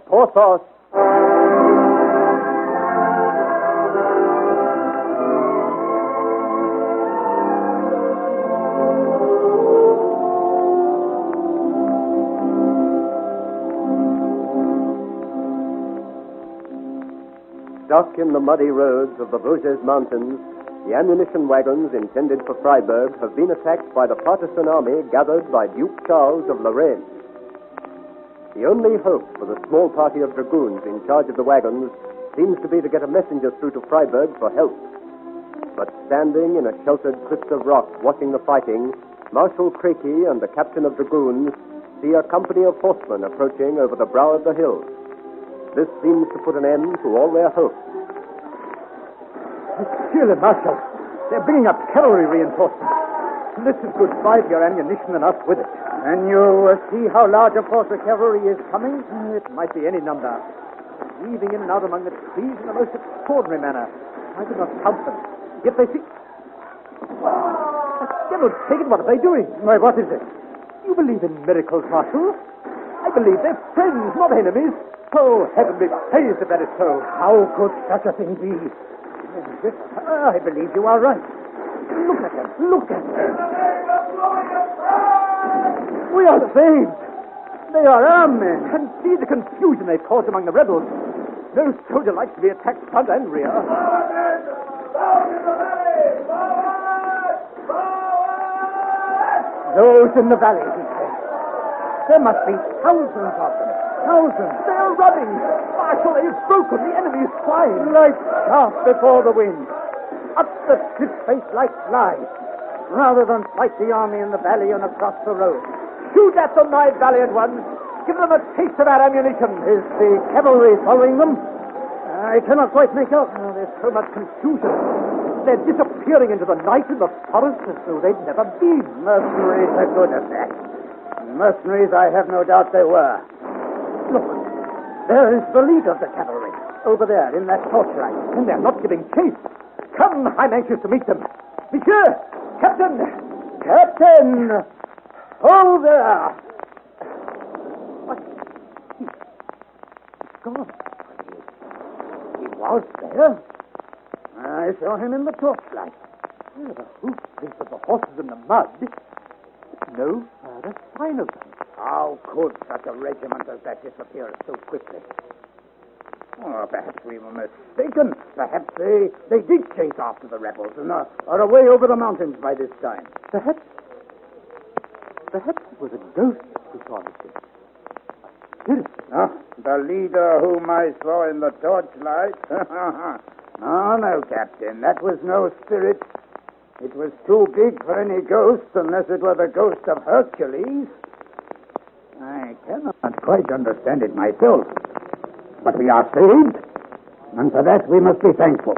Porthos. Stuck in the muddy roads of the Vosges Mountains, the ammunition wagons intended for Freiburg have been attacked by the partisan army gathered by Duke Charles of Lorraine. The only hope for the small party of dragoons in charge of the wagons seems to be to get a messenger through to Freiburg for help. But standing in a sheltered crypt of rock watching the fighting, Marshal Creaky and the captain of dragoons see a company of horsemen approaching over the brow of the hill. This seems to put an end to all their hopes. Monsieur le Marshal, they're bringing up cavalry reinforcements. This is good 5-year ammunition and us with it. And you see how large a force of cavalry is coming? It might be any number. Weaving in and out among the trees in the most extraordinary manner. I could not count them. Yet they see... Devil take it, what are they doing? Why, what is it? You believe in miracles, Marshal? I believe they're friends, not enemies. Oh, heaven be praised if that is so. How could such a thing be? I believe you are right. Look at them. Look at them. We are saved. They are armed men. And see the confusion they've caused among the rebels. No soldier likes to be attacked front and rear. Those in the valley, he said. There must be thousands of them. Thousands. They are running. Marshal, they've broken. The enemy is flying. Like chaff before the wind. Up the cliff face like flies. Rather than fight the army in the valley and across the road. Shoot at them, my valiant ones. Give them a taste of our ammunition. Is the cavalry following them? I cannot quite make out. Oh, there's so much confusion. They're disappearing into the night in the forest as though they'd never been. Mercenaries are good at that. Mercenaries, I have no doubt they were. Look, there is the leader of the cavalry. Over there, in that torchlight. And they're not giving chase. Come, I'm anxious to meet them. Monsieur! Captain! Captain! Hold there! What? He's gone. He was there. I saw him in the torchlight. Well, the hoofprints of the horses in the mud. No further sign of them. How could such a regiment as that disappear so quickly? Oh, perhaps we were mistaken. Perhaps they did chase after the rebels and are away over the mountains by this time. Perhaps it was a ghost who promised it. A spirit. The leader whom I saw in the torchlight? No, Captain. That was no spirit. It was too big for any ghost, unless it were the ghost of Hercules. I cannot quite understand it myself. But we are saved, and for that we must be thankful.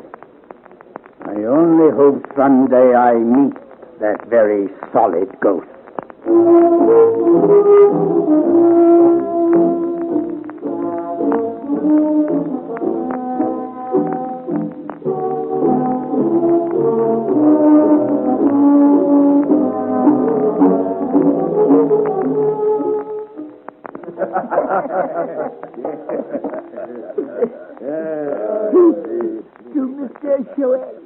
I only hope someday I meet that very solid ghost. To Mr. Joel.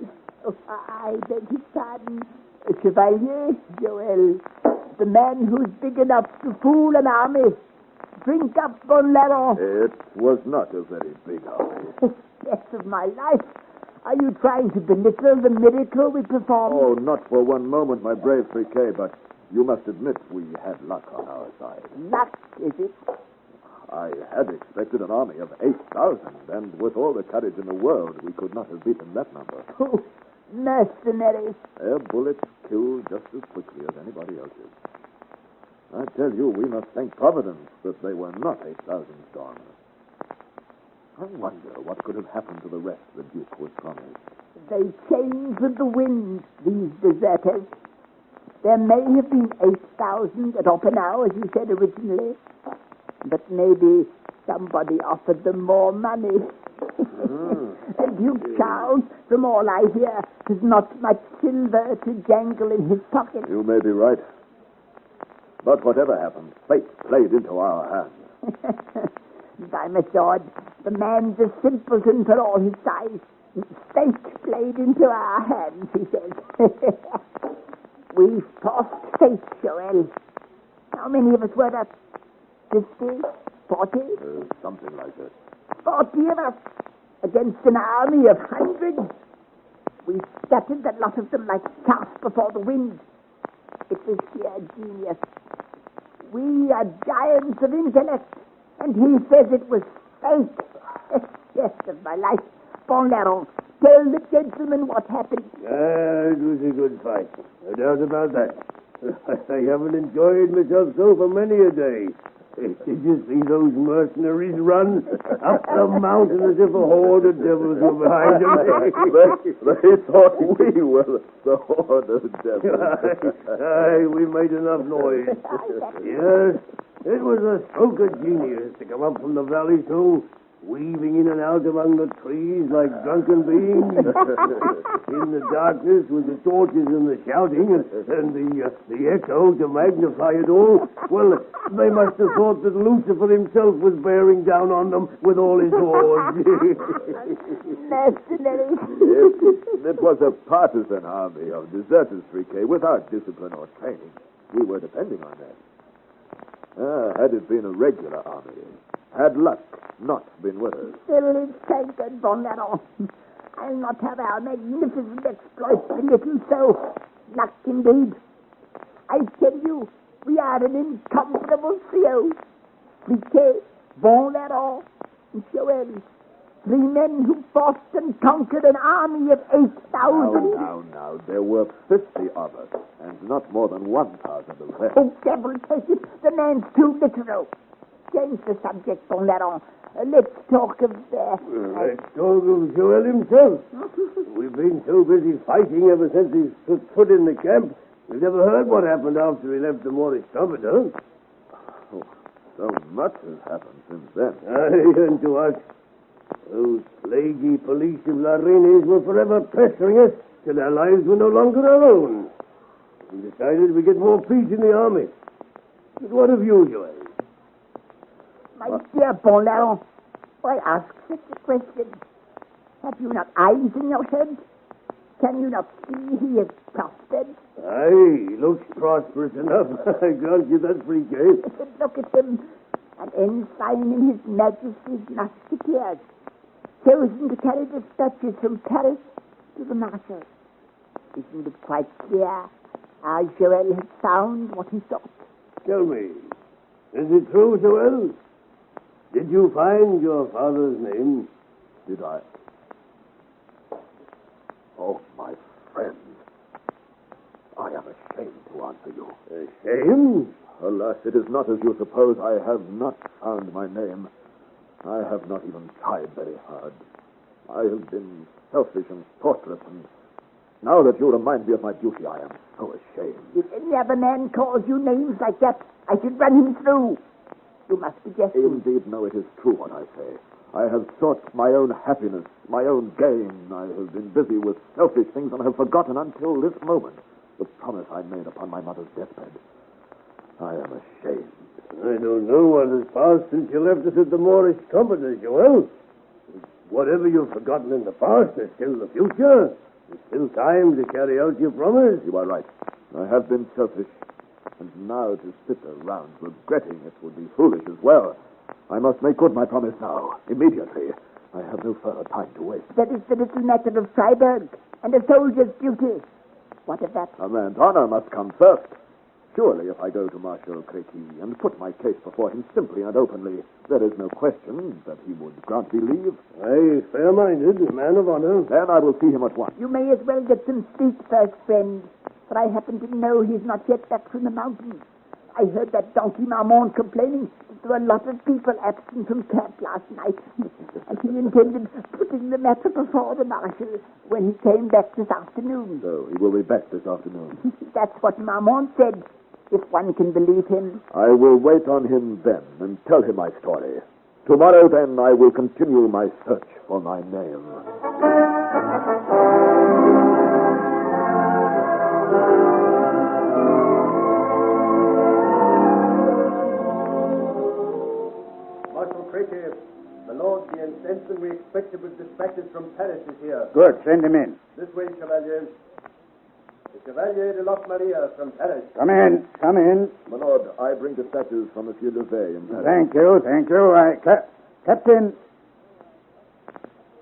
Oh, I beg his pardon. Chevalier Joel. The man who's big enough to fool an army. Drink up, Bon Larron. It was not a very big army. Death of my life. Are you trying to belittle the miracle we performed? Oh, not for one moment, my brave Friquet, but you must admit we had luck on our side. Luck, is it? I had expected an army of 8,000, and with all the courage in the world, we could not have beaten that number. Oh, mercenaries. Their bullets kill just as quickly as anybody else's. I tell you, we must thank Providence that they were not 8,000 stormers. I wonder what could have happened to the rest the Duke was promised. They change with the wind, these deserters. There may have been 8,000 at Oppenau, as you said originally. But maybe somebody offered them more money. Duke Charles, from all I hear, has not much silver to jangle in his pocket. You may be right. But whatever happened, fate played into our hands. by my sword. The man's a simpleton for all his size. Fate played into our hands, he says. We forced fate, Joel. How many of us were there? 50? 40? Something like that. 40 of us against an army of hundreds. We scattered the lot of them like chaff before the wind. It was sheer genius. We are giants of intellect, and he says it was fate. Yes, of my life. Bon Larron, tell the gentleman what happened. It was a good fight. No doubt about that. I haven't enjoyed myself so for many a day. Did you see those mercenaries run up the mountain as if a horde of devils were behind them? They thought we were the horde of devils. Aye, we made enough noise. Yes, it was a stroke of genius to come up from the valley so, weaving in and out among the trees like drunken beings. In the darkness with the torches and the shouting and the echo to magnify it all. Well, they must have thought that Lucifer himself was bearing down on them with all his hordes. Mercenaries. It was a partisan army of deserters, Friquet, without discipline or training. We were depending on that. Had it been a regular army, had luck not been with us. Still, it's taken, Bon Larron. I'll not have our magnificent exploits belittled so. Luck indeed. I tell you, we are an incomparable trio. Friquet, Bon Larron, and Joel. 3 men who fought and conquered an army of 8,000. Now. There were 50 of us, and not more than 1,000 of them. Oh, devil take it. The man's too literal. Change the subject, Bon Larron. Let's talk of... Let's talk of Joel himself. We've been so busy fighting ever since he set foot in the camp. We've never heard what happened after he left the Moorish trumpeter. Oh, so much has happened since then. Aye, and to us, those plaguey police of La Reines were forever pestering us till our lives were no longer our own. We decided we'd get more peace in the army. But what of you, Joel? My dear Bon Larron, why ask such a question? Have you not eyes in your head? Can you not see he is prospered? Aye, he looks prosperous enough. I grant you that, Friquet. Look at him. An ensign in His Majesty's musketeers, chosen to carry dispatches from Paris to the Marshal. Isn't it quite clear how Joel had found what he sought? Tell me, is it true, Joel? Did you find your father's name? Did I? Oh, my friend. I am ashamed to answer you. Ashamed? Alas, it is not as you suppose. I have not found my name. I have not even tried very hard. I have been selfish and thoughtless, and now that you remind me of my duty, I am so ashamed. If any other man calls you names like that, I should run him through. You must be jesting. Indeed, no, it is true what I say. I have sought my own happiness, my own gain. I have been busy with selfish things and have forgotten until this moment the promise I made upon my mother's deathbed. I am ashamed. I don't know what has passed since you left us at the Moorish trumpeter, Joel. Whatever you've forgotten in the past, there's still the future. There's still time to carry out your promise. You are right. I have been selfish. And now to sit around regretting it would be foolish as well. I must make good my promise now, immediately. I have no further time to waste. That is the little matter of Freiburg and a soldier's duty. What of that? A man's honor must come first. Surely, if I go to Marshal Créqui and put my case before him simply and openly, there is no question that he would grant me leave. Aye, fair-minded, a man of honor. Then I will see him at once. You may as well get some speech first, friend, for I happen to know he's not yet back from the mountains. I heard that donkey Marmont complaining that there were a lot of people absent from camp last night, and he intended putting the matter before the Marshal when he came back this afternoon. So he will be back this afternoon. That's what Marmont said, if one can believe him. I will wait on him then and tell him my story. Tomorrow, then, I will continue my search for my name. Marshal Créqui, from Paris is here. Good, send him in. This way, Chevalier. The Chevalier de Lotte Maria from Paris. Come in, come in. My lord, I bring the statues from Monsieur Levet in Paris. Thank you, thank you.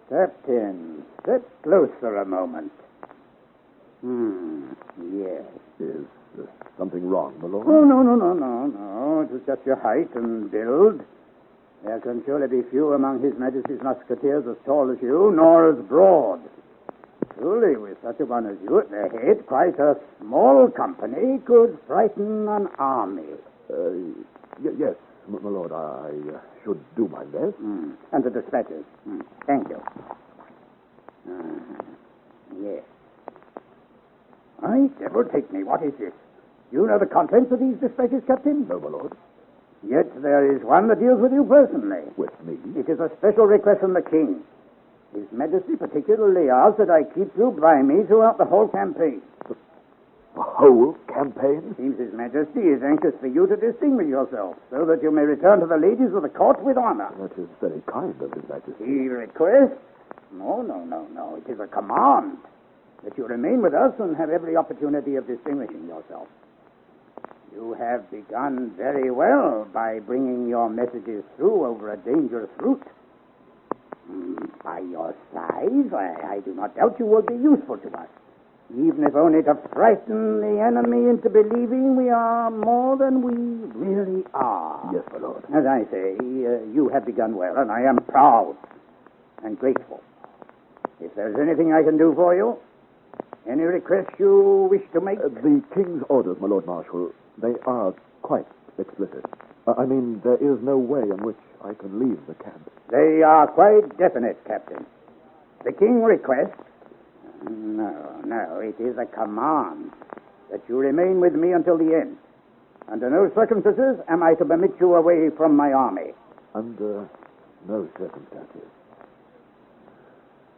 Captain, sit closer a moment. Yes. Is something wrong, my lord? Oh, no. It was just your height and build. There can surely be few among His Majesty's musketeers as tall as you, nor as broad. Truly, with such a one as you at their head, quite a small company could frighten an army. Yes, my lord, I should do my best. And the dispatches. Thank you. Yes. I devil take me, what is this? You know the contents of these dispatches, Captain? No, my lord. Yet there is one that deals with you personally. With me? It is a special request from the King. His Majesty particularly asks that I keep you by me throughout the whole campaign. The whole campaign? It seems His Majesty is anxious for you to distinguish yourself, so that you may return to the ladies of the court with honor. That is very kind of His Majesty. He requests? No. It is a command that you remain with us and have every opportunity of distinguishing yourself. You have begun very well by bringing your messages through over a dangerous route. By your size, I do not doubt you will be useful to us, even if only to frighten the enemy into believing we are more than we really are. Yes, my lord. As I say, you have begun well, and I am proud and grateful. If there's anything I can do for you, any request you wish to make? The King's orders, my Lord Marshal, they are quite explicit. I mean, there is no way in which I can leave the camp. They are quite definite, Captain. The King requests... No, it is a command that you remain with me until the end. Under no circumstances am I to permit you away from my army. Under no circumstances.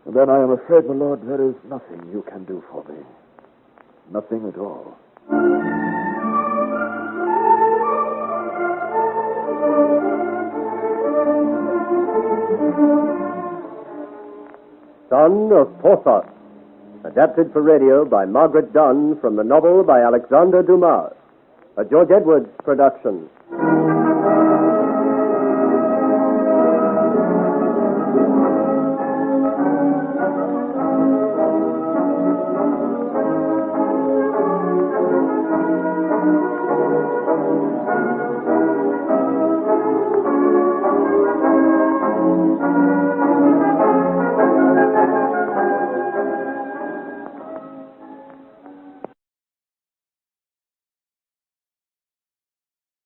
And then I am afraid, my lord, there is nothing you can do for me. Nothing at all. Son of Porthos, adapted for radio by Margaret Dunn from the novel by Alexander Dumas, a George Edwards production.